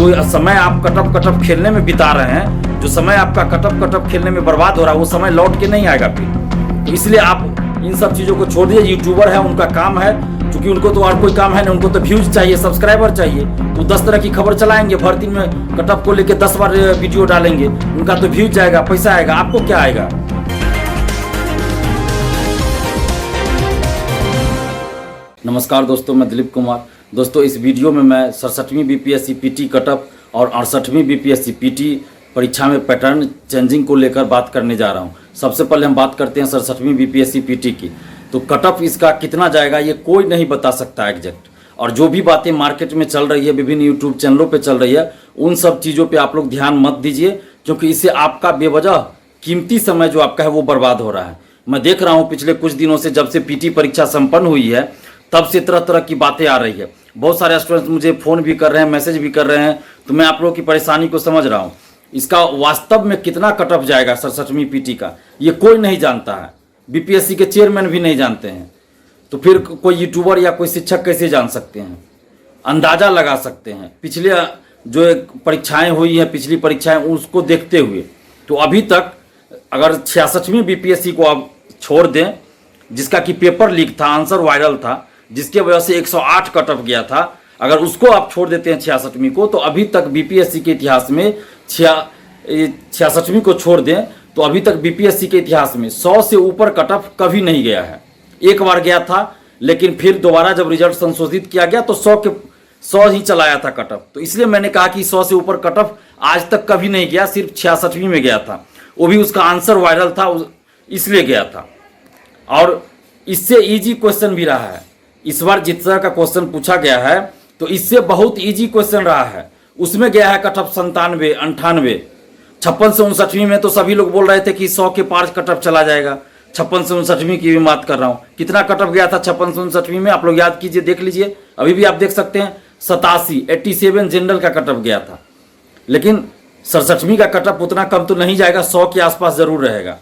जो समय आप कटअप खेलने में बिता रहे हैं, जो समय आपका कटअप खेलने में बर्बाद हो रहा है, वो समय लौट के नहीं आएगा फिर। तो इसलिए आप इन सब चीज़ों को छोड़ दिए। यूट्यूबर है, उनका काम है, क्योंकि उनको तो और कोई काम है नहीं, उनको तो व्यूज चाहिए, सब्सक्राइबर चाहिए। तो 10 तरह की खबर चलाएंगे, भर दिन में कटअप को लेके 10 बार वीडियो डालेंगे, उनका तो व्यूज जाएगा, पैसा आएगा, आपको क्या आएगा। नमस्कार दोस्तों, मैं दिलीप कुमार। दोस्तों, इस वीडियो में मैं 67वीं बीपीएससी पीटी कटअप और 68वीं बीपीएससी पीटी परीक्षा में पैटर्न चेंजिंग को लेकर बात करने जा रहा हूं। सबसे पहले हम बात करते हैं 67वीं बीपीएससी पीटी की। तो कटअप इसका कितना जाएगा ये कोई नहीं बता सकता एग्जैक्ट, और जो भी बातें मार्केट में चल रही है, विभिन्न यूट्यूब चैनलों पे चल रही है, उन सब चीज़ों पे आप लोग ध्यान मत दीजिए, क्योंकि इससे आपका बेवजह कीमती समय जो आपका है वो बर्बाद हो रहा है। मैं देख रहा हूँ पिछले कुछ दिनों से, जब से पीटी परीक्षा संपन्न हुई है तब से तरह तरह की बातें आ रही है। बहुत सारे स्टूडेंट्स मुझे फ़ोन भी कर रहे हैं, मैसेज भी कर रहे हैं, तो मैं आप लोगों की परेशानी को समझ रहा हूँ। इसका वास्तव में कितना कटअप जाएगा 67वीं पीटी का, ये कोई नहीं जानता है, बीपीएससी के चेयरमैन भी नहीं जानते हैं। तो फिर कोई यूट्यूबर या कोई शिक्षक कैसे जान सकते हैं? अंदाज़ा लगा सकते हैं पिछले जो परीक्षाएं हुई हैं, पिछली परीक्षाएं, उसको देखते हुए। तो अभी तक अगर 66वीं बीपीएससी को आप छोड़ दें, जिसका कि पेपर लीक था, आंसर वायरल था, जिसके वजह से 108 कटअप गया था, अगर उसको आप छोड़ देते हैं 66वीं को, तो अभी तक बीपीएससी के इतिहास में 66वीं को छोड़ दें तो अभी तक बीपीएससी के इतिहास में 100 से ऊपर कटअप कभी नहीं गया है। एक बार गया था, लेकिन फिर दोबारा जब रिजल्ट संशोधित किया गया तो 100 ही चलाया था कटअप। तो इसलिए मैंने कहा कि 100 से ऊपर कटअप आज तक कभी नहीं गया, सिर्फ 66वीं में गया था, वो भी उसका आंसर वायरल था, इसलिए गया था। और इससे इजी क्वेश्चन भी रहा है। इस बार जिस तरह का क्वेश्चन पूछा गया है, तो इससे बहुत इजी क्वेश्चन रहा है। उसमें गया है कटअप 97, 98, 56 से 59वीं में तो सभी लोग बोल रहे थे कि 100 के पार कटअप चला जाएगा। 56 से 59वीं की भी बात कर रहा हूँ। कितना कटअप गया था 56 से 59वीं में, आप लोग याद कीजिए, देख लीजिए, अभी भी आप देख सकते हैं। 87 जनरल का कटअप गया था, लेकिन 67वीं का कटअप उतना कम तो नहीं जाएगा, 100 के आसपास जरूर रहेगा।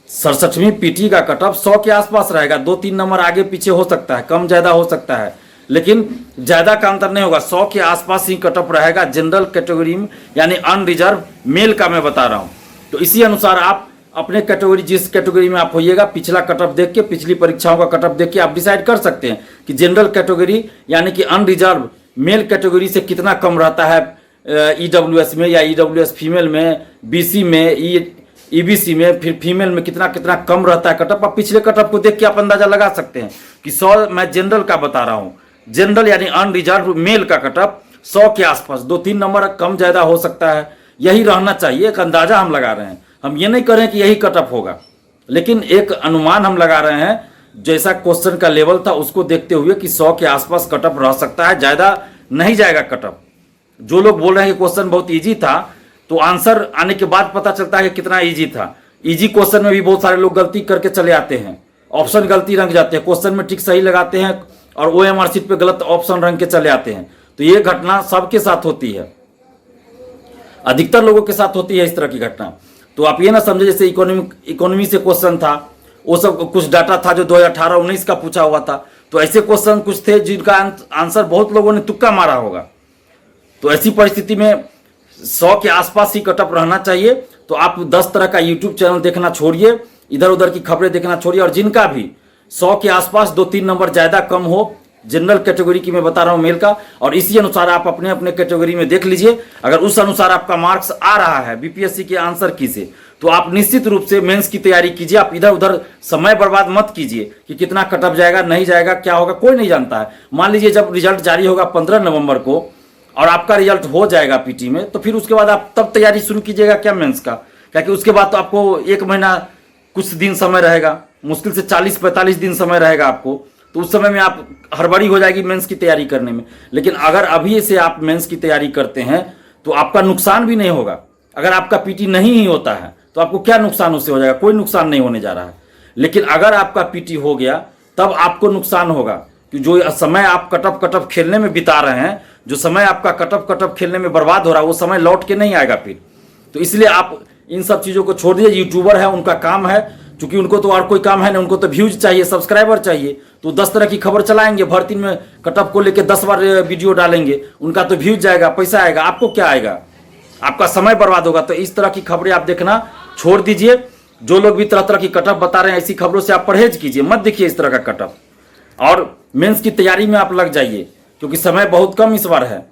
67वीं पीटी का कटअप 100 के आसपास रहेगा, 2-3 नंबर आगे पीछे हो सकता है, कम ज़्यादा हो सकता है, लेकिन ज़्यादा का अंतर नहीं होगा। 100 के आसपास ही कटअप रहेगा जनरल कैटेगरी में, यानी अनरिजर्व मेल का मैं बता रहा हूँ। तो इसी अनुसार आप अपने कैटेगरी, जिस कैटेगरी में आप होइएगा, पिछला कटअप देख के, पिछली परीक्षाओं का कटअप देख के आप डिसाइड कर सकते हैं कि जनरल कैटेगरी यानी कि अनरिजर्व मेल कैटेगरी से कितना कम रहता है ईडब्ल्यूएस में, या ईडब्ल्यूएस फीमेल में, बीसी में, ईबीसी में, फिर फीमेल में कितना कितना कम रहता है कटअप। आप पिछले कटअप को देख के आप अंदाजा लगा सकते हैं कि 100, मैं जनरल का बता रहा हूँ, जनरल यानी अनरिजर्व मेल का कटअप 100 के आसपास, 2-3 नंबर कम ज़्यादा हो सकता है, यही रहना चाहिए। एक अंदाजा हम लगा रहे हैं, हम ये नहीं करें कि यही कटअप होगा, लेकिन एक अनुमान हम लगा रहे हैं, जैसा क्वेश्चन का लेवल था उसको देखते हुए कि 100 के आसपास कटअप रह सकता है, ज़्यादा नहीं जाएगा कटअप। जो लोग बोल रहे हैं कि क्वेश्चन बहुत ईजी था, तो आंसर आने के बाद पता चलता है कि कितना इजी था। इजी क्वेश्चन में भी बहुत सारे लोग गलती करके चले आते हैं, ऑप्शन गलती रंग जाते हैं, क्वेश्चन में ठीक सही लगाते हैं और ओएमआर शीट पे गलत ऑप्शन रंग के चले आते हैं। तो ये घटना सबके साथ होती है, अधिकतर लोगों के साथ होती है इस तरह की घटना। तो आप ये ना समझे जैसे इकोनॉमी से क्वेश्चन था, वो सब कुछ डाटा था जो 2018-19 का पूछा हुआ था, तो ऐसे क्वेश्चन कुछ थे जिनका आंसर बहुत लोगों ने तुक्का मारा होगा। तो ऐसी परिस्थिति में 100 के आसपास ही कटअप रहना चाहिए। तो आप 10 तरह का यूट्यूब चैनल देखना छोड़िए, इधर उधर की खबरें देखना छोड़िए, और जिनका भी 100 के आसपास 2-3 नंबर ज़्यादा कम हो, जनरल कैटेगरी की मैं बता रहा हूँ मेल का, और इसी अनुसार आप अपने अपने कैटेगरी में देख लीजिए। अगर उस अनुसार आपका मार्क्स आ रहा है बीपीएससी के आंसर की से, तो आप निश्चित रूप से मेंस की तैयारी कीजिए। आप इधर उधर समय बर्बाद मत कीजिए कि कितना कटअप जाएगा, नहीं जाएगा, क्या होगा, कोई नहीं जानता है। मान लीजिए जब रिजल्ट जारी होगा 15 नवंबर को और आपका रिजल्ट हो जाएगा पीटी में, तो फिर उसके बाद आप तब तैयारी शुरू कीजिएगा क्या मेंस का, क्योंकि उसके बाद तो आपको 1 महीना कुछ दिन समय रहेगा, मुश्किल से 40-45 दिन समय रहेगा आपको। तो उस समय में आप हड़बड़ी हो जाएगी मेंस की तैयारी करने में। लेकिन अगर अभी से आप मेंस की तैयारी करते हैं तो आपका नुकसान भी नहीं होगा। अगर आपका पीटी नहीं ही होता है तो आपको क्या नुकसान उससे हो जाएगा? कोई नुकसान नहीं होने जा रहा है। लेकिन अगर आपका पीटी हो गया तब आपको नुकसान होगा, कि जो समय आप कटअप खेलने में बिता रहे हैं, जो समय आपका कटअप खेलने में बर्बाद हो रहा है, वो समय लौट के नहीं आएगा फिर। तो इसलिए आप इन सब चीज़ों को छोड़ दीजिए। यूट्यूबर है, उनका काम है, क्योंकि उनको तो और कोई काम है नहीं, उनको तो व्यूज चाहिए, सब्सक्राइबर चाहिए, तो 10 तरह की खबर चलाएंगे, भर दिन में कट ऑफ को लेकर 10 बार वीडियो डालेंगे, उनका तो व्यूज जाएगा, पैसा आएगा, आपको क्या आएगा, आपका समय बर्बाद होगा। तो इस तरह की खबरें आप देखना छोड़ दीजिए। जो लोग भी तरह तरह की कट ऑफ बता रहे हैं, ऐसी खबरों से आप परहेज कीजिए, मत देखिए इस तरह का कट ऑफ। और मेंस की तैयारी में आप लग जाइए, क्योंकि समय बहुत कम इस बार है।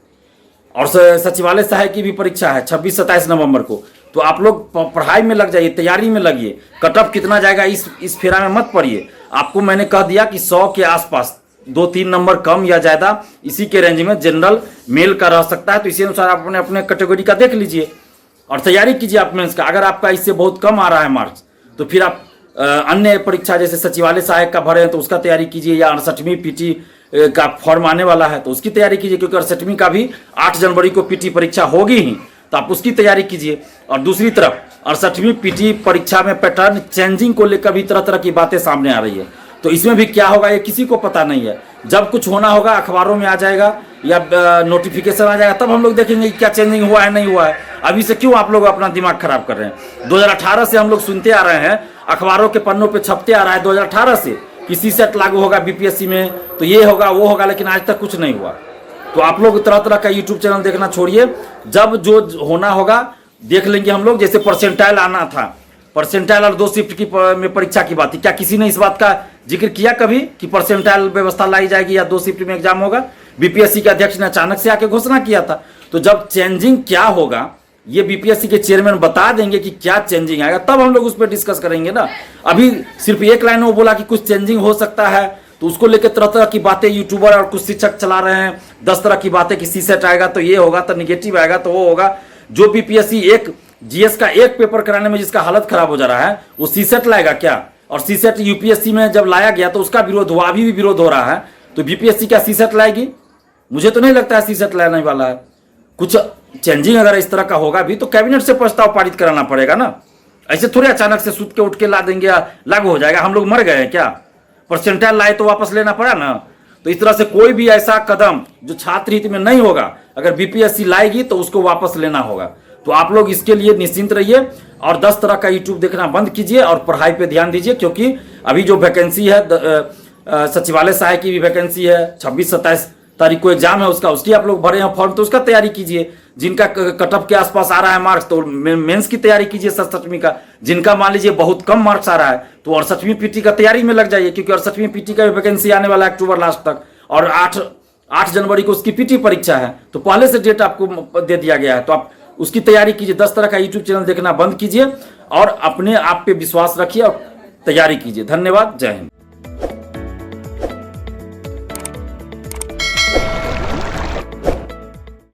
और सचिवालय सहायक की भी परीक्षा है 26-27 नवंबर को, तो आप लोग पढ़ाई में लग जाइए, तैयारी में लगिए। कट ऑफ कितना जाएगा इस फेरा में मत पड़िए। आपको मैंने कह दिया कि 100 के आसपास, 2-3 नंबर कम या ज़्यादा इसी के रेंज में जनरल मेल का रह सकता है। तो इसी अनुसार आप अपने अपने कैटेगरी का देख लीजिए और तैयारी कीजिए आप मेंस का। अगर आपका इससे बहुत कम आ रहा है मार्क्स, तो फिर आप अन्य परीक्षा जैसे सचिवालय सहायक का भरे हैं तो उसका तैयारी कीजिए, या 68वीं पीटी का फॉर्म आने वाला है तो उसकी तैयारी कीजिए, क्योंकि 68वीं का भी 8 जनवरी को पीटी परीक्षा होगी ही, तो आप उसकी तैयारी कीजिए। और दूसरी तरफ 68वीं पीटी परीक्षा में पैटर्न चेंजिंग को लेकर भी तरह तरह की बातें सामने आ रही है, तो इसमें भी क्या होगा ये किसी को पता नहीं है। जब कुछ होना होगा अखबारों में आ जाएगा या नोटिफिकेशन आ जाएगा, तब हम लोग देखेंगे कि क्या चेंजिंग हुआ है नहीं हुआ है। अभी से क्यों आप लोग अपना दिमाग खराब कर रहे हैं? 2018 से हम लोग सुनते आ रहे हैं, अखबारों के पन्नों पे छपते आ रहा है 2018 से कि सीसेट लागू होगा बीपीएससी में, तो ये होगा वो होगा, लेकिन आज तक कुछ नहीं हुआ। तो आप लोग तरह तरह का यूट्यूब चैनल देखना छोड़िए, जब जो होना होगा देख लेंगे हम लोग। जैसे परसेंटाइल आना था, परसेंटाइल और 2 शिफ्ट की में परीक्षा की बात थी, क्या किसी ने इस बात का जिक्र किया कभी कि परसेंटाइल व्यवस्था लाई जाएगी या 2 शिफ्ट में एग्जाम होगा? बीपीएससी के अध्यक्ष ने अचानक से आके घोषणा किया था। तो जब चेंजिंग क्या होगा ये बीपीएससी के चेयरमैन बता देंगे कि क्या चेंजिंग आएगा, तब हम लोग उस पर डिस्कस करेंगे ना। अभी सिर्फ एक लाइन में वो बोला कि कुछ चेंजिंग हो सकता है, तो उसको लेकर तरह तरह की बातें यूट्यूबर और कुछ शिक्षक चला रहे हैं, 10 तरह की बातें कि सीसेट आएगा तो ये होगा, तो निगेटिव आएगा तो वो होगा। जो बीपीएससी एक जीएस का एक पेपर कराने में जिसका हालत खराब हो जा रहा है, वो सीसेट लाएगा क्या? और सीसेट यूपीएससी में जब लाया गया तो उसका विरोध हुआ, अभी भी विरोध हो रहा है, तो बीपीएससी क्या सीसेट लाएगी? मुझे तो नहीं लगता है सीसेट लाने वाला है। कुछ चेंजिंग अगर इस तरह का होगा भी तो कैबिनेट से प्रस्ताव पारित कराना पड़ेगा ना, ऐसे थोड़े अचानक से सूत के उठ के ला देंगे या लागू हो जाएगा। हम लोग मर गए हैं क्या? परसेंटाइल लाए तो वापस लेना पड़ा ना। तो इस तरह से कोई भी ऐसा कदम जो छात्र हित में नहीं होगा, अगर बीपीएससी लाएगी तो उसको वापस लेना होगा। तो आप लोग इसके लिए निश्चिंत रहिए और 10 तरह का यूट्यूब देखना बंद कीजिए और पढ़ाई पे ध्यान दीजिए, क्योंकि अभी जो वैकेंसी है सचिवालय सहायक की भी वैकेंसी है, 26-27 तारीख को एग्जाम है उसकी आप लोग भरे हैं फॉर्म, तो उसका तैयारी कीजिए। जिनका कट ऑफ के आसपास आ रहा है मार्क्स तो मेंस की तैयारी कीजिए 67वीं का। जिनका मान लीजिए बहुत कम मार्क्स आ रहा है तो 68वीं पीटी का तैयारी में लग जाइए, क्योंकि 68वीं पीटी का वैकेंसी आने वाला है अक्टूबर लास्ट तक, और 8 जनवरी को उसकी पीटी परीक्षा है, तो पहले से डेट आपको दे दिया गया है, तो आप उसकी तैयारी कीजिए। 10 तरह का यूट्यूब चैनल देखना बंद कीजिए और अपने आप पे विश्वास रखिए और तैयारी कीजिए। धन्यवाद, जय हिंद।